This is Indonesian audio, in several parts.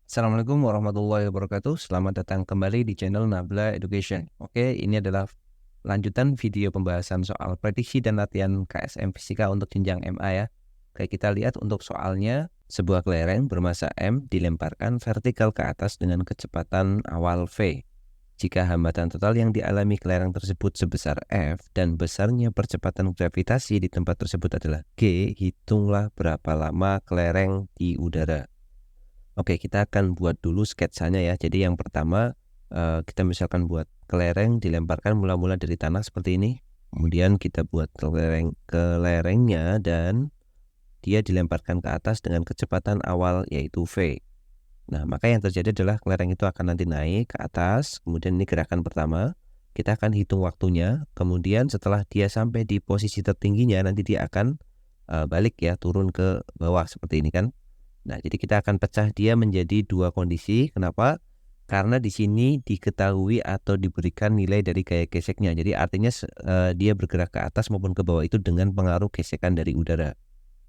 Assalamualaikum warahmatullahi wabarakatuh. Selamat datang kembali di channel Nabla Education. Oke, ini adalah lanjutan video pembahasan soal prediksi dan latihan KSM Fisika untuk jenjang MA ya. Oke, kita lihat untuk soalnya. Sebuah kelereng bermasa M dilemparkan vertikal ke atas dengan kecepatan awal V. Jika hambatan total yang dialami kelereng tersebut sebesar F dan besarnya percepatan gravitasi di tempat tersebut adalah G, hitunglah berapa lama kelereng di udara. Oke, kita akan buat dulu sketsanya ya. Jadi yang pertama, kita misalkan buat kelereng dilemparkan mula-mula dari tanah seperti ini. Kemudian kita buat kelerengnya dan dia dilemparkan ke atas dengan kecepatan awal yaitu V. Nah, maka yang terjadi adalah kelereng itu akan nanti naik ke atas. Kemudian ini gerakan pertama. Kita akan hitung waktunya. Kemudian setelah dia sampai di posisi tertingginya, nanti dia akan balik ya, turun ke bawah seperti ini kan. Nah, jadi kita akan pecah dia menjadi dua kondisi. Kenapa? Karena di sini diketahui atau diberikan nilai dari gaya geseknya. Jadi artinya dia bergerak ke atas maupun ke bawah itu dengan pengaruh gesekan dari udara.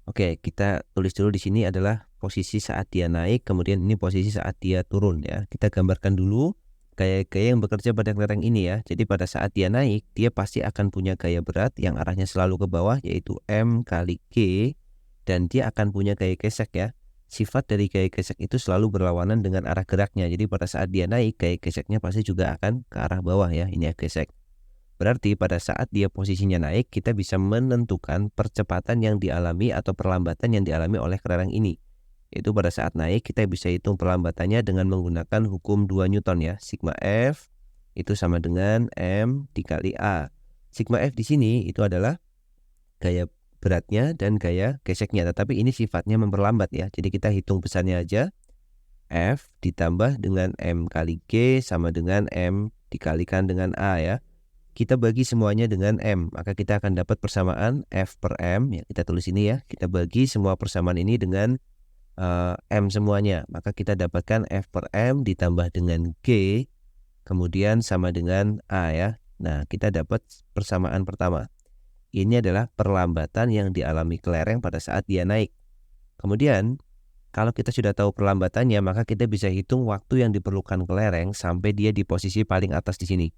Oke, kita tulis dulu di sini adalah posisi saat dia naik, kemudian ini posisi saat dia turun ya. Kita gambarkan dulu gaya-gaya yang bekerja pada kelereng ini ya. Jadi pada saat dia naik, dia pasti akan punya gaya berat yang arahnya selalu ke bawah yaitu M kali G, dan dia akan punya gaya gesek ya. Sifat dari gaya gesek itu selalu berlawanan dengan arah geraknya. Jadi pada saat dia naik, gaya geseknya pasti juga akan ke arah bawah ya. Ini gesek. Berarti pada saat dia posisinya naik, kita bisa menentukan percepatan yang dialami atau perlambatan yang dialami oleh kelereng ini. Itu pada saat naik, kita bisa hitung perlambatannya dengan menggunakan hukum 2 Newton ya. Sigma F itu sama dengan M dikali A. Sigma F di sini itu adalah gaya beratnya dan gaya geseknya, tetapi ini sifatnya memperlambat ya. Jadi kita hitung besarnya aja. F ditambah dengan M kali G sama dengan M dikalikan dengan A ya. Kita bagi semuanya dengan M, maka kita akan dapat persamaan F per M ya. Kita tulis ini ya. Kita bagi semua persamaan ini dengan M semuanya, maka kita dapatkan F per M ditambah dengan G kemudian sama dengan A ya. Nah, kita dapat persamaan pertama. Ini adalah perlambatan yang dialami kelereng pada saat dia naik. Kemudian, kalau kita sudah tahu perlambatannya, maka kita bisa hitung waktu yang diperlukan kelereng sampai dia di posisi paling atas di sini.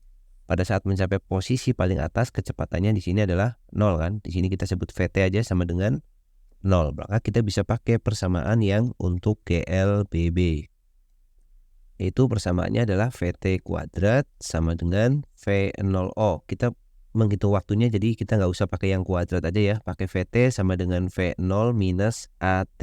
Pada saat mencapai posisi paling atas, kecepatannya di sini adalah 0 kan. Di sini kita sebut VT aja sama dengan 0. Maka kita bisa pakai persamaan yang untuk GLBB. Itu persamaannya adalah VT kuadrat sama dengan V0O. Kita menghitung waktunya, jadi kita nggak usah pakai yang kuadrat aja ya, pakai VT sama dengan V0 minus AT.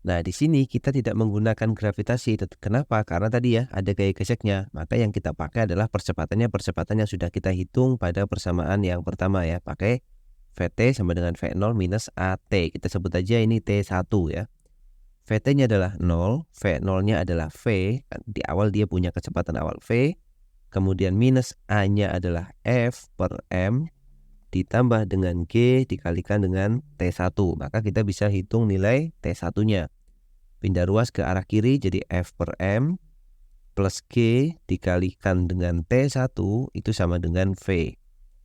Nah, di sini kita tidak menggunakan gravitasi. Kenapa? Karena tadi ya ada gaya geseknya. Maka yang kita pakai adalah percepatan yang sudah kita hitung pada persamaan yang pertama ya. Pakai VT sama dengan V0 minus AT. Kita sebut aja ini T1 ya. VT-nya adalah 0, V0-nya adalah V. Di awal dia punya kecepatan awal V. Kemudian minus A-nya adalah F per M ditambah dengan G dikalikan dengan T1. Maka kita bisa hitung nilai T1-nya. Pindah ruas ke arah kiri jadi F per M plus G dikalikan dengan T1 itu sama dengan V.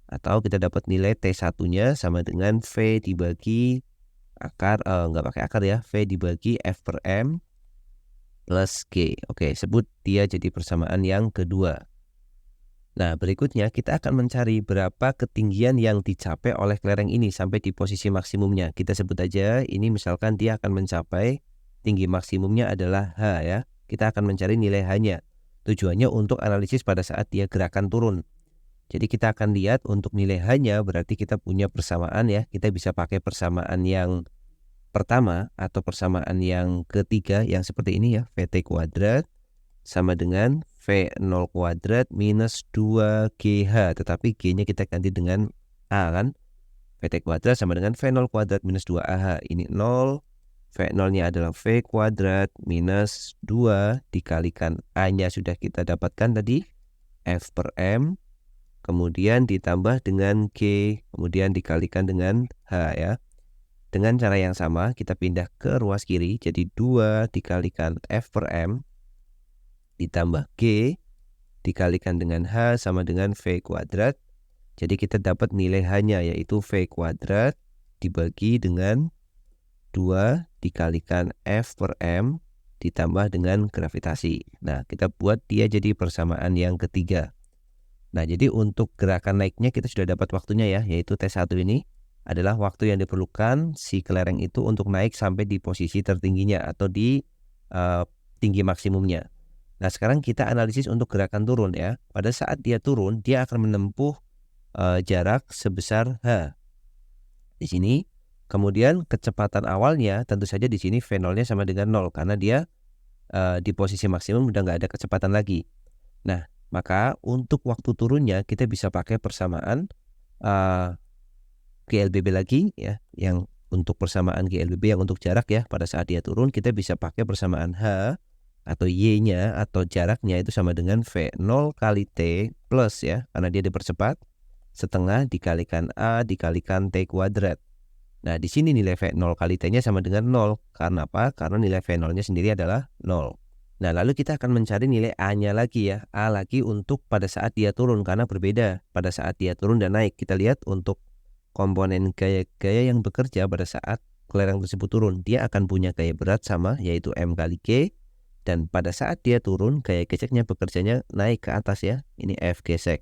Atau kita dapat nilai T1-nya sama dengan V dibagi akar, nggak pakai akar ya, V dibagi F per M plus G. Oke, sebut dia jadi persamaan yang kedua. Nah, berikutnya kita akan mencari berapa ketinggian yang dicapai oleh kelereng ini sampai di posisi maksimumnya. Kita sebut aja ini misalkan dia akan mencapai tinggi maksimumnya adalah H ya. Kita akan mencari nilai H-nya. Tujuannya untuk analisis pada saat dia gerakan turun. Jadi kita akan lihat untuk nilai H-nya berarti kita punya persamaan ya. Kita bisa pakai persamaan yang pertama atau persamaan yang ketiga yang seperti ini ya. VT kuadrat sama dengan V0 kuadrat minus 2GH. Tetapi G-nya kita ganti dengan A kan. VT kuadrat sama dengan V0 kuadrat minus 2AH. Ini 0. V0-nya adalah V kuadrat minus 2 dikalikan A-nya sudah kita dapatkan tadi. F per M. Kemudian ditambah dengan G. Kemudian dikalikan dengan H ya. Dengan cara yang sama kita pindah ke ruas kiri. Jadi 2 dikalikan F per M ditambah G dikalikan dengan H sama dengan V kuadrat. Jadi kita dapat nilai H-nya yaitu V kuadrat dibagi dengan 2 dikalikan F per M ditambah dengan gravitasi. Nah, kita buat dia jadi persamaan yang ketiga. Nah, jadi untuk gerakan naiknya kita sudah dapat waktunya ya, yaitu T1 ini adalah waktu yang diperlukan si kelereng itu untuk naik sampai di posisi tertingginya atau di tinggi maksimumnya. Nah, sekarang kita analisis untuk gerakan turun ya. Pada saat dia turun, dia akan menempuh jarak sebesar H. Di sini, kemudian kecepatan awalnya tentu saja di sini V0-nya sama dengan 0 karena dia di posisi maksimum udah nggak ada kecepatan lagi. Nah, maka untuk waktu turunnya kita bisa pakai persamaan GLBB lagi ya, yang untuk persamaan GLBB yang untuk jarak ya, pada saat dia turun kita bisa pakai persamaan H atau Y-nya atau jaraknya itu sama dengan V0 kali T plus ya, karena dia dipercepat, setengah dikalikan A dikalikan T kuadrat. Nah, di sini nilai V0 kali T-nya sama dengan 0. Karena apa? Karena nilai V0-nya sendiri adalah 0. Nah, lalu kita akan mencari nilai A-nya lagi ya. A lagi untuk pada saat dia turun, karena berbeda pada saat dia turun dan naik. Kita lihat untuk komponen gaya yang bekerja pada saat kelereng tersebut turun. Dia akan punya gaya berat sama, yaitu M kali G. Dan pada saat dia turun, gaya geseknya bekerjanya naik ke atas ya. Ini F gesek.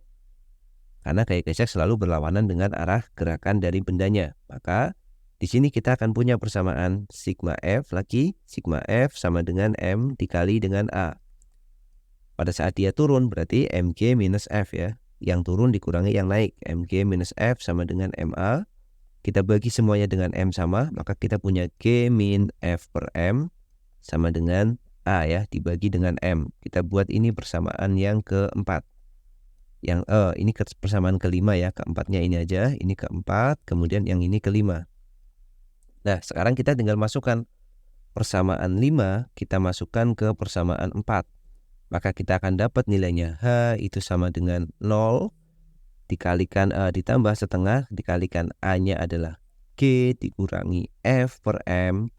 Karena gaya gesek selalu berlawanan dengan arah gerakan dari bendanya. Maka di sini kita akan punya persamaan sigma F lagi. Sigma F sama dengan M dikali dengan A. Pada saat dia turun berarti MG minus F ya. Yang turun dikurangi yang naik. MG minus F sama dengan MA. Kita bagi semuanya dengan M sama. Maka kita punya G min F per M sama dengan A ya, dibagi dengan M. Kita buat ini persamaan yang keempat. Yang ini persamaan kelima ya, keempatnya ini aja, ini keempat, kemudian yang ini kelima. Nah, sekarang kita tinggal masukkan persamaan 5, kita masukkan ke persamaan 4. Maka kita akan dapat nilainya H itu sama dengan 0 dikalikan ditambah setengah dikalikan A-nya adalah G dikurangi F per M.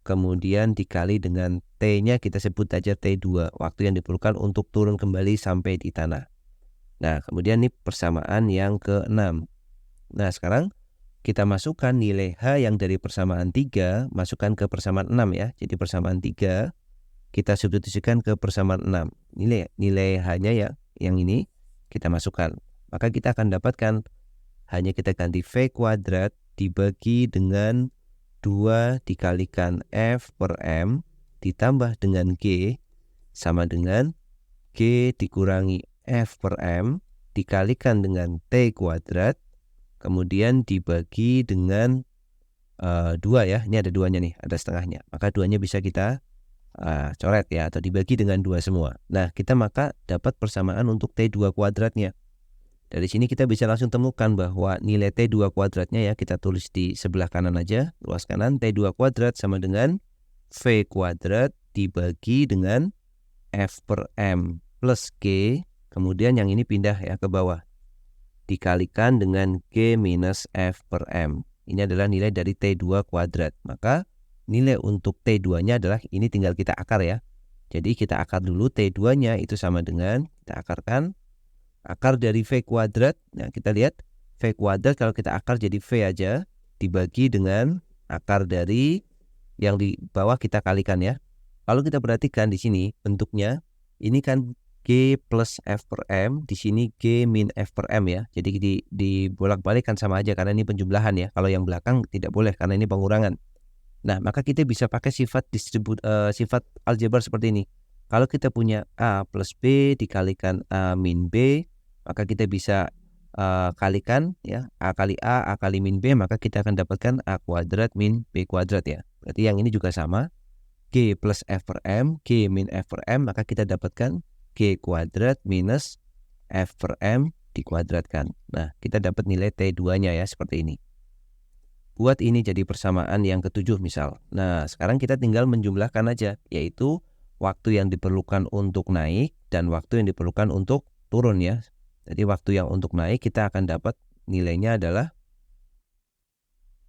Kemudian dikali dengan T-nya kita sebut aja T2, waktu yang diperlukan untuk turun kembali sampai di tanah. Nah, kemudian ini persamaan yang ke-6. Nah, sekarang kita masukkan nilai H yang dari persamaan 3, masukkan ke persamaan 6 ya. Jadi persamaan 3, kita substitusikan ke persamaan 6. Nilai H-nya ya, yang ini kita masukkan. Maka kita akan dapatkan hanya kita ganti V kuadrat dibagi dengan 2 dikalikan F per M ditambah dengan G sama dengan G dikurangi F per M dikalikan dengan T kuadrat kemudian dibagi dengan 2 ya. Ini ada 2-nya nih, ada setengahnya. Maka 2-nya bisa kita coret ya, atau dibagi dengan 2 semua. Nah, kita maka dapat persamaan untuk T2 kuadratnya. Dari sini kita bisa langsung temukan bahwa nilai T2 kuadratnya ya, kita tulis di sebelah kanan aja, luas kanan, T2 kuadrat sama dengan V kuadrat dibagi dengan F per M plus G, kemudian yang ini pindah ya ke bawah, dikalikan dengan G minus F per M. Ini adalah nilai dari T2 kuadrat. Maka nilai untuk T2-nya adalah, ini tinggal kita akar ya. Jadi kita akar dulu T2-nya itu sama dengan, kita akarkan, akar dari V kuadrat. Nah, kita lihat V kuadrat kalau kita akar jadi V aja dibagi dengan akar dari yang di bawah kita kalikan ya. Kalau kita perhatikan di sini bentuknya ini kan G plus F per M, di sini G min F per M ya. Jadi di bolak-balik kan sama aja karena ini penjumlahan ya. Kalau yang belakang tidak boleh karena ini pengurangan. Nah, maka kita bisa pakai sifat sifat aljabar seperti ini. Kalau kita punya A plus B dikalikan A min B, maka kita bisa kalikan ya, A kali min B, maka kita akan dapatkan A kuadrat min B kuadrat ya. Berarti yang ini juga sama, G plus F per M, G min F per M, maka kita dapatkan G kuadrat minus F per M dikuadratkan. Nah, kita dapat nilai T2-nya ya, seperti ini. Buat ini jadi persamaan yang ketujuh misal. Nah, sekarang kita tinggal menjumlahkan aja, yaitu waktu yang diperlukan untuk naik dan waktu yang diperlukan untuk turun ya. Jadi waktu yang untuk naik kita akan dapat nilainya adalah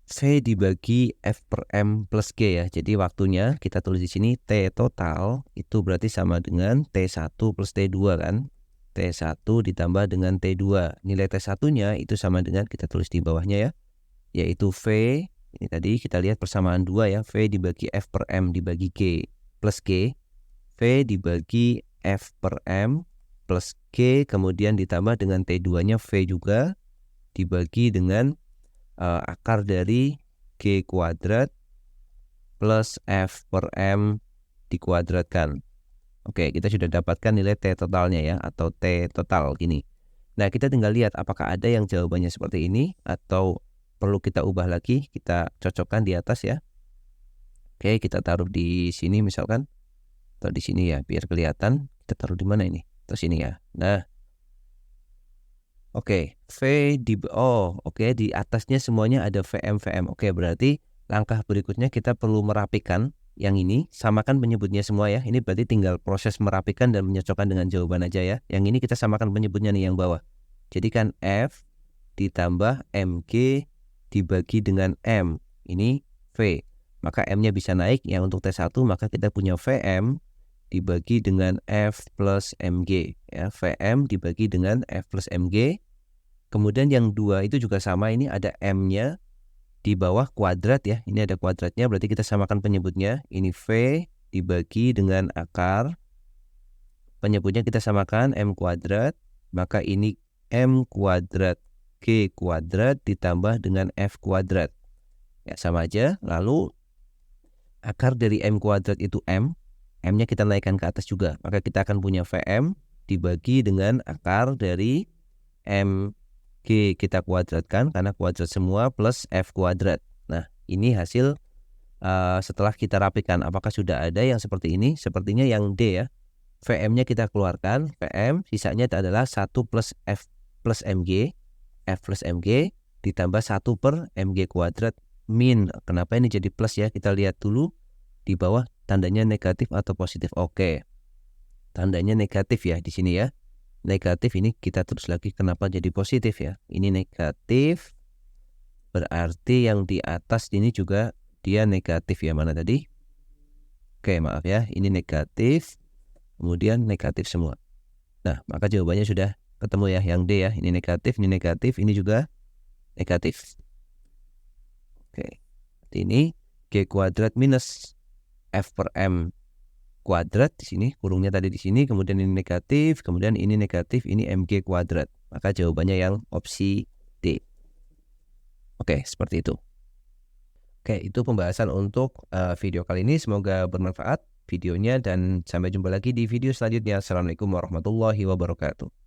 V dibagi F per M plus G ya. Jadi waktunya kita tulis di sini T total itu berarti sama dengan T1 plus T2 kan. T1 ditambah dengan T2. Nilai T1-nya itu sama dengan, kita tulis di bawahnya ya, yaitu V, ini tadi kita lihat persamaan 2 ya, V dibagi F per M dibagi G. plus G, V dibagi F per M plus G, kemudian ditambah dengan T2-nya V juga, dibagi dengan akar dari G kuadrat plus F per M dikuadratkan. Oke, kita sudah dapatkan nilai T totalnya ya, atau T total gini. Nah, kita tinggal lihat apakah ada yang jawabannya seperti ini atau perlu kita ubah lagi, kita cocokkan di atas ya. Oke, kita taruh di sini misalkan, atau di sini ya, biar kelihatan. Kita taruh di mana ini? Atau sini ya. Nah, oke, di atasnya semuanya ada VM. Oke, berarti langkah berikutnya kita perlu merapikan yang ini, samakan penyebutnya semua ya. Ini berarti tinggal proses merapikan dan menyocokkan dengan jawaban aja ya. Yang ini kita samakan penyebutnya nih yang bawah. Jadi kan F ditambah MG dibagi dengan M. Ini V. Maka M-nya bisa naik. Yang untuk T1 maka kita punya VM dibagi dengan F plus MG. Ya, VM dibagi dengan F plus MG. Kemudian yang 2 itu juga sama. Ini ada M-nya di bawah kuadrat ya, ini ada kuadratnya, berarti kita samakan penyebutnya. Ini V dibagi dengan akar, penyebutnya kita samakan M kuadrat, maka ini M kuadrat G kuadrat ditambah dengan F kuadrat. Ya, sama aja. Lalu akar dari M kuadrat itu M, M-nya kita naikkan ke atas juga, maka kita akan punya VM dibagi dengan akar dari M G kita kuadratkan karena kuadrat semua plus F kuadrat. Nah, ini hasil setelah kita rapikan. Apakah sudah ada yang seperti ini? Sepertinya yang D ya. VM-nya kita keluarkan, VM sisanya adalah 1 plus F plus MG, F plus MG ditambah 1 per MG kuadrat min. Kenapa ini jadi plus ya? Kita lihat dulu di bawah tandanya negatif atau positif. Oke, tandanya negatif ya di sini ya. Negatif, ini kita terus lagi kenapa jadi positif ya. Ini negatif, berarti yang di atas ini juga dia negatif ya. Mana tadi? Oke, maaf ya, ini negatif, kemudian negatif semua. Nah, maka jawabannya sudah ketemu ya, yang D ya. Ini negatif, ini juga negatif. Oke, ini G kuadrat minus F per M kuadrat di sini, kurungnya tadi di sini, kemudian ini negatif, kemudian ini negatif, ini MG kuadrat. Maka jawabannya yang opsi D. Oke, seperti itu. Oke, itu pembahasan untuk video kali ini. Semoga bermanfaat videonya dan sampai jumpa lagi di video selanjutnya. Assalamualaikum warahmatullahi wabarakatuh.